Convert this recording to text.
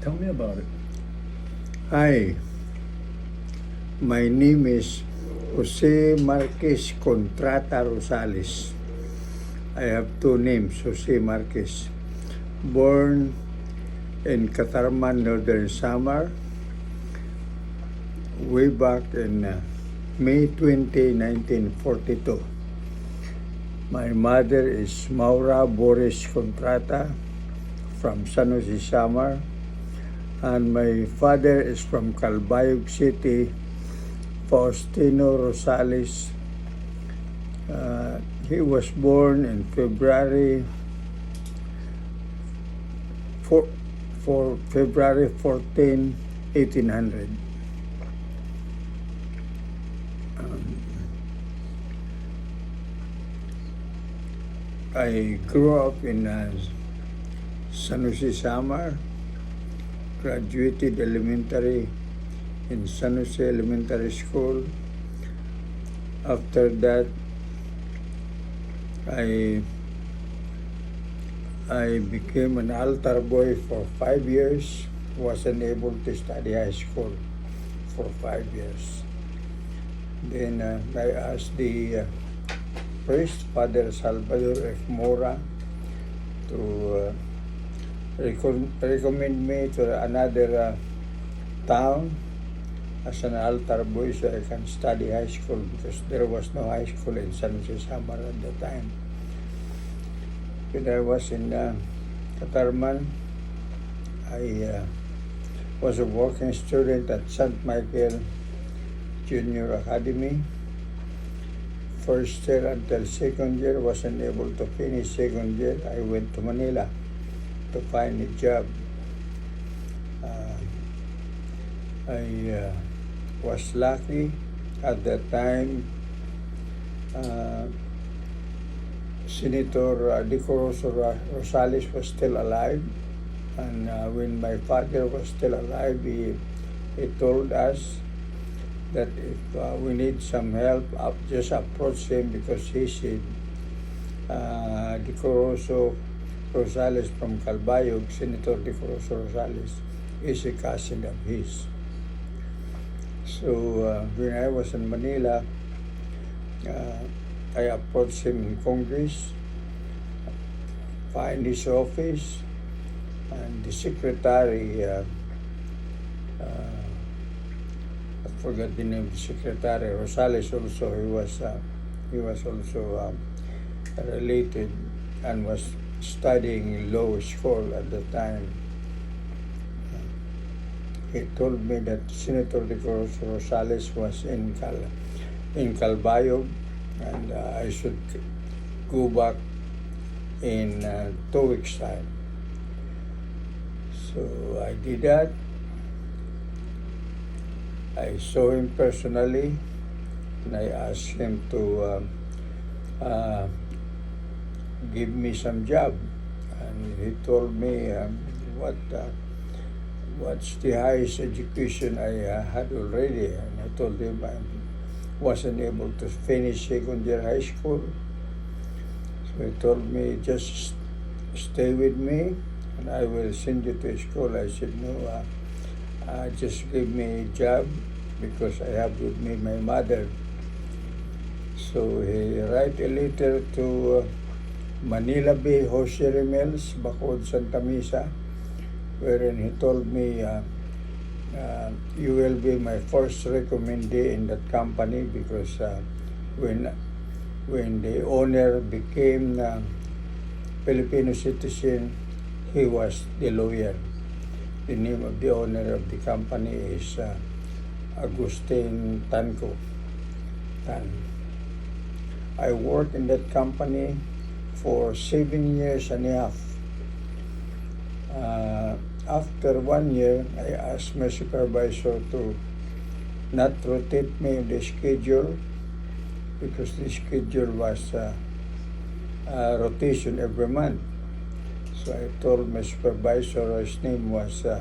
Tell me about it. Hi, my name is Jose Marquez Contrata Rosales. I have two names, Jose Marquez. Born in Catarman, Northern Samar, way back in May 20, 1942. My mother is Maura Boris Contrata from San Jose, Samar, and my father is from Calbayog City, Faustino Rosales. He was born in February 14, 1800. I grew up in San Jose, Samar, graduated elementary in San Jose Elementary School. After that, I became an altar boy for 5 years. Wasn't able to study high school for 5 years. Then I asked the priest, Father Salvador F. Mora, to recommend me to another town as an altar boy so I can study high school, because there was no high school in San Jose, Samar at the time. When I was in Catarman, I was a working student at St. Michael Junior Academy. First year until second year, wasn't able to finish second year. I went to Manila to find a job. I was lucky at that time. Senator Decoroso Rosales was still alive, and when my father was still alive, he told us that if we need some help, just approach him, because he said Decoroso Rosales from Calbayog, Senator Decoroso Rosales, is a cousin of his. So when I was in Manila, I approached him in Congress, find his office, and the secretary, I forgot the name of the secretary, Rosales also, he was also related and was studying law school at the time. He told me that Senator Decoroso Rosales was in Calbayog, and I should go back in 2 weeks' time. So I did that. I saw him personally, and I asked him to give me some job. And he told me what's the highest education I had already. And I told him I wasn't able to finish second year high school. So he told me, just stay with me and I will send you to school. I said, no, just give me a job, because I have with me my mother. So he write a letter to Manila Bay Hosiery Mills, Bacolod, Santa Mesa, wherein he told me, you will be my first recommendee in that company, because when the owner became Filipino citizen, he was the lawyer. The name of the owner of the company is Agustin Tanco. I worked in that company for 7 years and a half. After 1 year, I asked my supervisor to not rotate me in the schedule, because the schedule was rotation every month. So I told my supervisor, his name was